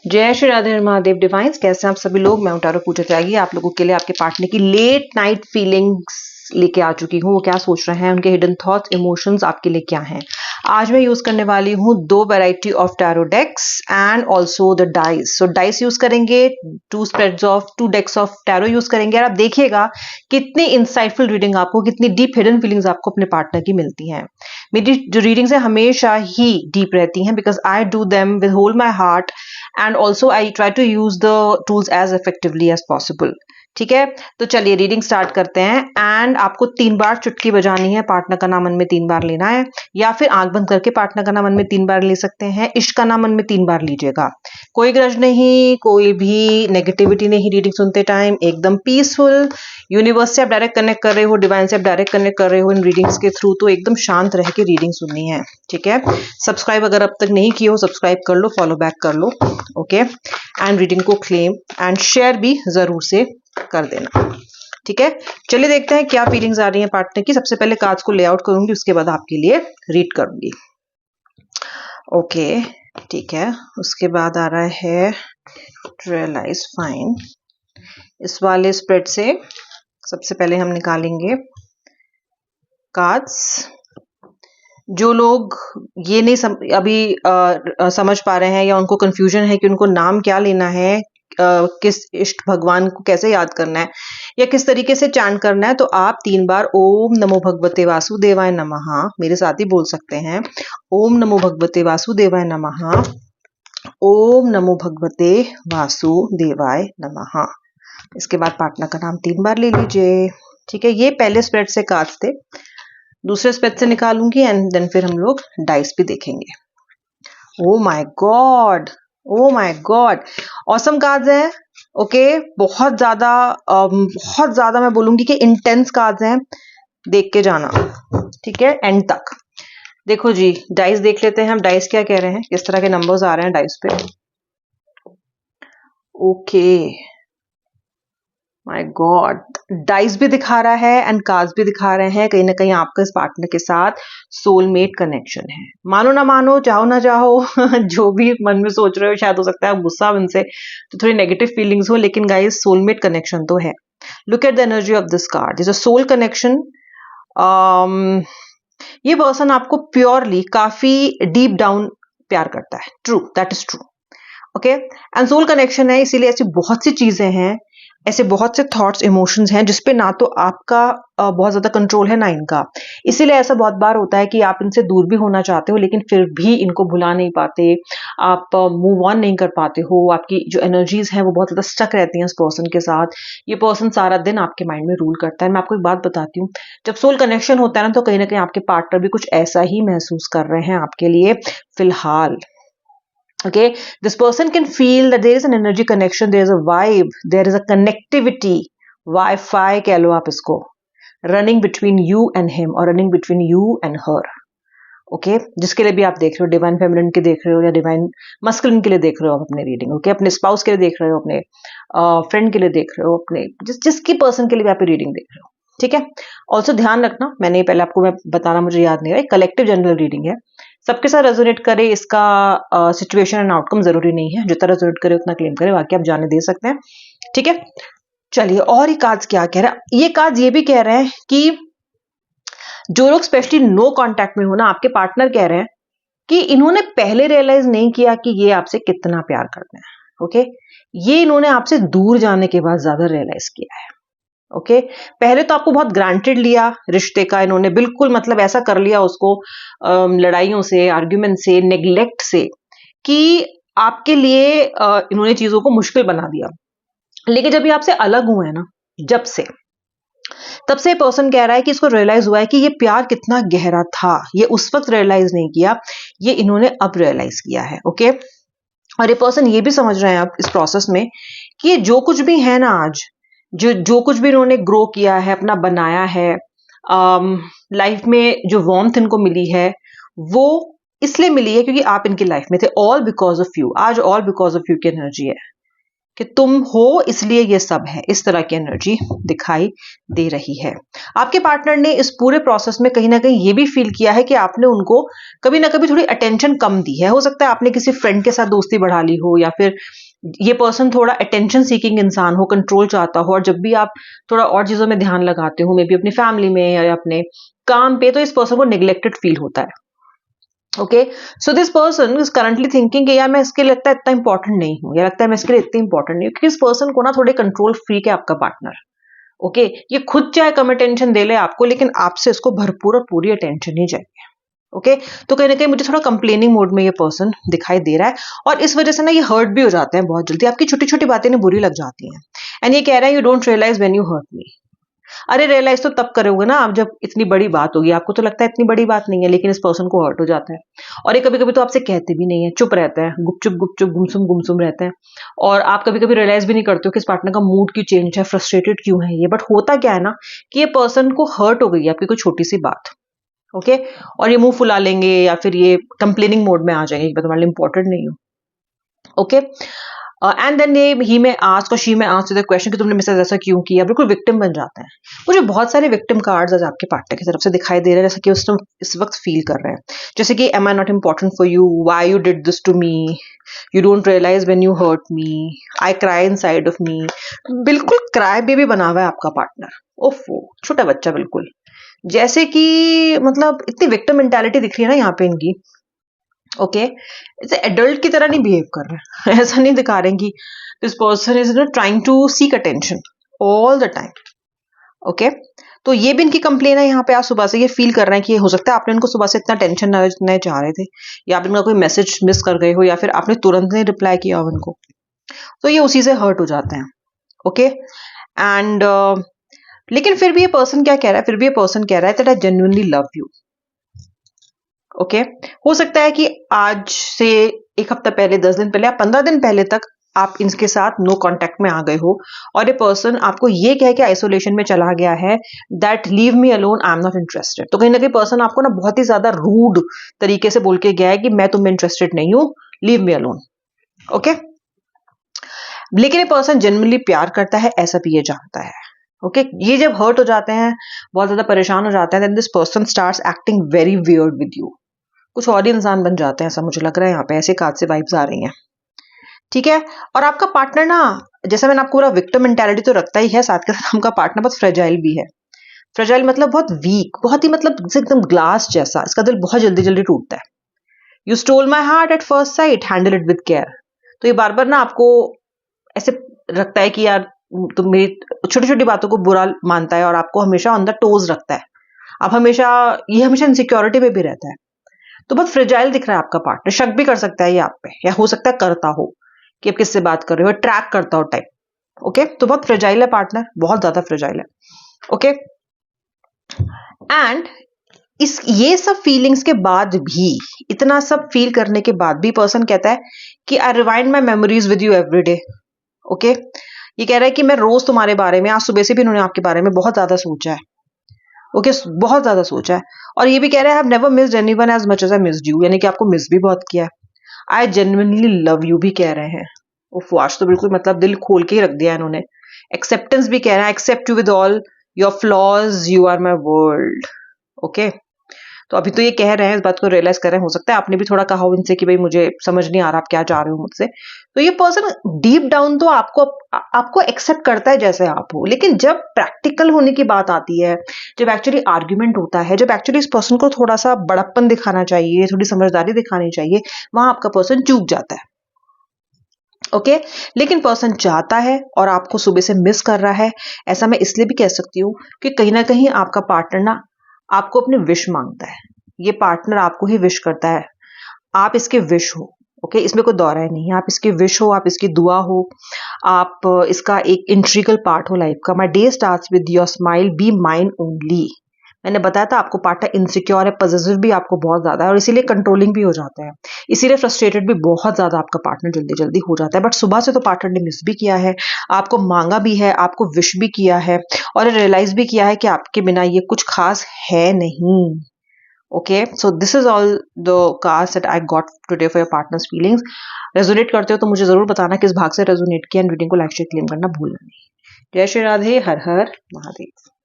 जय श्री राधे महादेव डिवाइन्स, कैसे हैं आप सभी लोग। मैं उटारो पूजा त्यागी आप लोगों के लिए आपके पार्टनर की लेट नाइट फीलिंग्स लेके आ चुकी हूँ। वो क्या सोच रहे हैं, उनके हिडन थॉट्स इमोशंस आपके लिए क्या हैं। आज मैं यूज करने वाली हूँ 2 variety of tarot decks and also the dice. So dice use करेंगे, 2 डेक्स ऑफ टैरो यूज करेंगे और आप देखिएगा कितनी इंसाइटफुल रीडिंग आपको, कितनी डीप हिडन फीलिंग्स आपको अपने पार्टनर की मिलती हैं। मेरी जो रीडिंग्स है हमेशा ही डीप रहती हैं because I do them with whole my heart and also I try to use the tools as effectively as possible. ठीक है, तो चलिए रीडिंग स्टार्ट करते हैं। एंड आपको 3 बार चुटकी बजानी है, पार्टनर का नाम मन में 3 बार लेना है, या फिर आंख बंद करके पार्टनर का नाम मन में 3 बार ले सकते हैं। इश्क का नाम मन में 3 बार लीजिएगा। कोई ग्रज नहीं, कोई भी नेगेटिविटी नहीं। रीडिंग सुनते टाइम एकदम पीसफुल। यूनिवर्स से आप डायरेक्ट कनेक्ट कर रहे हो, डिवाइन से आप डायरेक्ट कनेक्ट कर रहे हो इन रीडिंग्स के थ्रू, तो एकदम शांत रह के रीडिंग सुननी है। ठीक है, सब्सक्राइब अगर अब तक नहीं किए हो सब्सक्राइब कर लो, फॉलो बैक कर लो। ओके, एंड रीडिंग को क्लेम एंड शेयर भी जरूर से कर देना। ठीक है, चलिए देखते हैं क्या फीलिंग्स आ रही हैं पार्टनर की। सबसे पहले कार्ड्स को लेआउट करूंगी, उसके बाद आपके लिए रीड करूंगी। ओके, ठीक है, उसके बाद आ रहा है रियलाइज फाइन। इस वाले स्प्रेड से सबसे पहले हम निकालेंगे कार्ड्स। जो लोग ये नहीं अभी समझ पा रहे हैं या उनको कंफ्यूजन है कि उनको नाम क्या लेना है, किस इष्ट भगवान को कैसे याद करना है या किस तरीके से चैंट करना है, तो आप 3 बार ओम नमो भगवते वासुदेवाय नमः मेरे साथ ही बोल सकते हैं। ओम नमो भगवते वासुदेवाय नमः, ओम नमो भगवते वासुदेवाय नमः। इसके बाद पार्टनर का नाम 3 बार ले लीजिए। ठीक है, ये पहले स्प्रेड से कार्ड्स थे। दूसरे स्प्रेड से निकालूंगी एंड देन फिर हम लोग डाइस भी देखेंगे। Oh my God, oh my God, awesome cards हैं। ओके, बहुत ज्यादा मैं बोलूंगी कि इंटेंस कार्ड्स हैं। देख के जाना, ठीक है, एंड तक। देखो जी, डाइस देख लेते हैं हम, डाइस क्या कह रहे हैं, किस तरह के नंबर्स आ रहे हैं डाइस पे। ओके, माय गॉड, डाइस भी दिखा रहा है एंड कार्ड्स भी दिखा रहे हैं। कहीं ना कहीं आपका इस पार्टनर के साथ सोलमेट कनेक्शन है। मानो ना मानो, चाहो ना चाहो जो भी मन में सोच रहे हो, शायद हो सकता है आप गुस्सा उनसे तो थोड़ी नेगेटिव फीलिंग्स हो, लेकिन गाइस सोलमेट कनेक्शन तो है। Look at the energy of this card, is a soul connection. ये पर्सन आपको प्योरली काफी डीप डाउन प्यार करता है। True, that is true. Okay, and soul connection है, इसीलिए ऐसी बहुत सी चीजें हैं, ऐसे बहुत से थॉट्स इमोशंस हैं जिसपे ना तो आपका बहुत ज्यादा कंट्रोल है ना इनका। इसीलिए ऐसा बहुत बार होता है कि आप इनसे दूर भी होना चाहते हो लेकिन फिर भी इनको भुला नहीं पाते, आप मूव ऑन नहीं कर पाते हो। आपकी जो एनर्जीज हैं वो बहुत ज्यादा स्टक रहती हैं इस पर्सन के साथ। ये पर्सन सारा दिन आपके माइंड में रूल करता है। मैं आपको एक बात बताती हूँ, जब सोल कनेक्शन होता है ना, तो कहीं ना कहीं आपके पार्टनर भी कुछ ऐसा ही महसूस कर रहे हैं आपके लिए फिलहाल। Okay, this person can feel that there is an energy connection, there is a vibe, there is a connectivity, Wi-Fi कह लो आप इसको, running between you and him or running between you and her. Okay, जिसके लिए भी आप देख रहे हो, डिवाइन फेमिनिन के देख रहे हो या डिवाइन मस्कुलिन के लिए देख रहे हो आप अपने रीडिंग। ओके, अपने स्पाउस के लिए देख रहे हो, अपने फ्रेंड के लिए देख रहे हो, अपने जिसकी पर्सन के लिए भी आप रीडिंग देख रहे हो। ठीक है, ऑल्सो ध्यान रखना, मैंने पहले आपको मैं बताना मुझे याद नहीं रहा, कलेक्टिव जनरल रीडिंग है, सबके साथ रेजोनेट करे इसका सिचुएशन एंड आउटकम जरूरी नहीं है। जितना रेजोनेट करे उतना क्लेम करे, बाकी आप जाने दे सकते हैं। ठीक है, चलिए, और ये कार्ड्स क्या कह रहा है, ये कार्ड्स ये भी कह रहे हैं कि जो लोग स्पेशली नो कांटेक्ट में हो ना, आपके पार्टनर कह रहे हैं कि इन्होंने पहले रियलाइज नहीं किया कि ये आपसे कितना प्यार करते हैं। ओके, ये इन्होंने आपसे दूर जाने के बाद ज्यादा रियलाइज किया है। ओके, पहले तो आपको बहुत ग्रांटेड लिया रिश्ते का इन्होंने, बिल्कुल मतलब ऐसा कर लिया उसको लड़ाइयों से, आर्ग्यूमेंट से, नेग्लेक्ट से, कि आपके लिए इन्होंने चीजों को मुश्किल बना दिया। लेकिन जब ये आपसे अलग हुए हैं ना, जब से, तब से पर्सन कह रहा है कि इसको रियलाइज हुआ है कि ये प्यार कितना गहरा था। ये उस वक्त रियलाइज नहीं किया, ये इन्होंने अब रियलाइज किया है। ओके, और ये पर्सन ये भी समझ रहे हैं अब इस प्रोसेस में कि ये जो कुछ भी है ना आज, जो कुछ भी इन्होंने ग्रो किया है, अपना बनाया है, लाइफ में जो वार्मथ इनको मिली है, वो इसलिए मिली है क्योंकि आप इनकी लाइफ में थे। ऑल बिकॉज ऑफ यू, आज ऑल बिकॉज ऑफ यू की एनर्जी है। कि तुम हो इसलिए ये सब है, इस तरह की एनर्जी दिखाई दे रही है। आपके पार्टनर ने इस पूरे प्रोसेस में कहीं ना कहीं ये भी फील किया है कि आपने उनको कभी ना कभी थोड़ी अटेंशन कम दी है। हो सकता है आपने किसी फ्रेंड के साथ दोस्ती बढ़ा ली हो, या फिर ये पर्सन थोड़ा अटेंशन सीकिंग इंसान हो, कंट्रोल चाहता हो, और जब भी आप थोड़ा और चीजों में ध्यान लगाते हो, मे बी अपनी फैमिली में या अपने काम पे, तो इस पर्सन को नेग्लेक्टेड फील होता है। Okay, so this person is currently thinking कि यार मैं इसके लिए लगता है इतना इंपॉर्टेंट नहीं हूँ, या लगता है मैं इसके लिए इतनी इंपॉर्टेंट नहीं हूँ, क्योंकि इस पर्सन को ना थोड़े कंट्रोल फ्रीक है आपका पार्टनर। ओके, ये खुद चाहे कम अटेंशन दे ले आपको, लेकिन आपसे इसको भरपूर और पूरी अटेंशन ही चाहिए। ओके, तो कहीं ना कहीं मुझे थोड़ा कंप्लेनिंग मोड में ये पर्सन दिखाई दे रहा है, और इस वजह से ना ये हर्ट भी हो जाते हैं बहुत जल्दी, आपकी छोटी छोटी बातें ना बुरी लग जाती हैं। एंड ये कह रहा है you don't realise when you hurt me. अरे रियलाइज तो तब करोगे ना आप जब इतनी बड़ी बात होगी, आपको तो लगता है इतनी बड़ी बात नहीं है, लेकिन इस पर्सन को हर्ट हो जाता है। और ये कभी कभी तो आपसे कहते भी नहीं है, चुप रहते हैं, गुपचुप गुमसुम रहते हैं, और आप कभी कभी रियलाइज भी नहीं करते हो कि इस पार्टनर का मूड क्यों चेंज है, फ्रस्ट्रेटेड क्यों है ये। बट होता क्या है ना कि ये पर्सन को हर्ट हो गई है आपकी कोई छोटी सी बात। ओके, और ये मुंह फुला लेंगे या फिर ये कंप्लेनिंग मोड में आ जाएंगे कि मैं तुम्हारे लिए इंपॉर्टेंट नहीं हूँ। ओके, एंड देन ही में आस्क और शी में आस्क द क्वेश्चन कि तुमने मेरे साथ ऐसा क्यों किया, बिल्कुल विक्टिम बन जाते हैं। मुझे बहुत सारे विक्टिम कार्ड्स आज आपके पार्टनर की तरफ से दिखाई दे रहे हैं, जैसे कि उस इस वक्त फील कर रहे हैं, जैसे कि am I not important for you, why you did this to me, you don't realise when you hurt me, I cry inside of me. बिल्कुल क्राई बेबी बना हुआ है आपका पार्टनर। ओफो, छोटा बच्चा बिल्कुल, जैसे कि मतलब इतनी विक्टिम मेंटालिटी दिख रही है ना यहाँ पे इनकी। ओके, इसे एडल्ट की तरह नहीं बिहेव कर रहे हैं ऐसा नहीं दिखा रहे हैं कि this person is trying to seek attention all the time. Okay, तो ये भी इनकी कंप्लेन है यहाँ पे। आज सुबह से ये फील कर रहे हैं कि हो सकता है आपने इनको सुबह से इतना टेंशन नहीं चाह रहे थे, या आप इनका कोई मैसेज मिस कर गए हो, या फिर आपने तुरंत नहीं रिप्लाई किया हो इनको, तो ये उसी से हर्ट हो जाते हैं। ओके, एंड लेकिन फिर भी ये पर्सन क्या कह रहा है, फिर भी ये पर्सन कह रहा है that I genuinely love you. Okay, हो सकता है कि आज से एक हफ्ता पहले, 10 दिन पहले या 15 दिन पहले तक आप इनके साथ नो कांटेक्ट में आ गए हो, और ये पर्सन आपको ये कह के आइसोलेशन में चला गया है that leave me alone, I am not interested. तो कहीं ना कहीं पर्सन आपको ना बहुत ही ज्यादा रूड तरीके से बोल के गया है कि मैं तुम में इंटरेस्टेड नहीं हूं, लीव मी अलोन। ओके, लेकिन ये पर्सन जेन्युइनली प्यार करता है, ऐसा भी ये जानता है। ओके, ये जब हर्ट हो जाते हैं, बहुत ज्यादा परेशान हो जाते हैं, then this person starts acting very weird with you, कुछ और ही इंसान बन जाते हैं, ऐसा मुझे लग रहा है यहाँ पे, ऐसे काज से वाइब्स आ रही हैं। ठीक है, और आपका पार्टनर ना, जैसा मैंने आपको बोला, विक्टिम मेंटालिटी तो रखता ही है, साथ के साथ आपका पार्टनर बहुत फ्रेजाइल भी है। फ्रेजाइल मतलब बहुत वीक, बहुत ही मतलब एकदम ग्लास जैसा, इसका दिल बहुत जल्दी जल्दी टूटता है। You stole my heart at first sight, handle it with care. तो ये बार बार ना आपको ऐसे रखता है कि यार तुम मेरी छोटी छोटी बातों को बुरा मानता है, और आपको हमेशा ऑन द टोज रखता है। आप हमेशा, ये हमेशा इनसिक्योरिटी में भी रहता है। तो बहुत फ्रेजाइल दिख रहा है आपका पार्टनर, शक भी कर सकता है ये आप पे, या हो सकता है करता हो कि आप किससे बात कर रहे हो, ट्रैक करता हो टाइप। ओके, तो बहुत फ्रेजाइल है पार्टनर, बहुत ज्यादा फ्रेजाइल है। ओके, एंड इस ये सब फीलिंग्स के बाद भी, इतना सब फील करने के बाद भी, पर्सन कहता है कि I rewind my memories with you every day. Okay, ये कह रहा है कि मैं रोज तुम्हारे बारे में, आज सुबह से भी इन्होंने आपके बारे में बहुत ज्यादा सोचा है। ओके, बहुत ज्यादा सोचा है, और ये भी कह रहा है I have never missed anyone as much as I missed you, यानी कि आपको मिस भी बहुत किया है। आई जेन्युइनली लव यू भी कह रहे हैं। उफ, आज तो बिल्कुल मतलब दिल खोल के ही रख दिया इन्होंने। एक्सेप्टेंस भी कह रहा है, accept you with all your flaws, you are my world. Okay, तो अभी तो ये कह रहे हैं, इस बात को रियलाइज कर रहे हैं। हो सकता है आपने भी थोड़ा कहा हो इनसे कि भाई मुझे समझ नहीं आ रहा आप क्या चाह रहे हो मुझसे। तो ये पर्सन डीप डाउन तो आपको एक्सेप्ट करता है जैसे आप हो, लेकिन जब प्रैक्टिकल होने की बात आती है, जब एक्चुअली आर्ग्यूमेंट होता है, जब एक्चुअली इस पर्सन को थोड़ा सा बड़प्पन दिखाना चाहिए, थोड़ी समझदारी दिखानी चाहिए, वहां आपका पर्सन चूक जाता है। ओके, लेकिन पर्सन चाहता है और आपको सुबह से मिस कर रहा है। ऐसा मैं इसलिए भी कह सकती हूँ कि कहीं ना कहीं आपका पार्टनर ना आपको अपनी विश मांगता है। ये पार्टनर आपको ही विश करता है, आप इसके विश हो। ओके, इसमें कोई दौरा ही नहीं है, आप इसकी विश हो, आप इसकी दुआ हो, आप इसका एक इंट्रीगल पार्ट हो लाइफ का। My day starts with your smile, be mine only. मैंने बताया था आपको पार्टनर इनसिक्योर है, पॉजिटिव भी आपको बहुत ज्यादा है, और इसीलिए कंट्रोलिंग भी हो जाता है, इसीलिए फ्रस्ट्रेटेड भी बहुत ज्यादा आपका पार्टनर जल्दी जल्दी हो जाता है। बट सुबह से तो पार्टनर ने मिस भी किया है, आपको मांगा भी है, आपको विश भी किया है, और रियलाइज भी किया है कि आपके बिना ये कुछ खास है नहीं। Okay, so this is all the cards that I got today for your partners feelings. Resonate करते हो तो मुझे जरूर बताना किस भाग से रेजोनेट किया, एंड रीडिंग को लाइक शेयर क्लेम करना भूलना नहीं. जय श्री राधे, हर हर महादेव.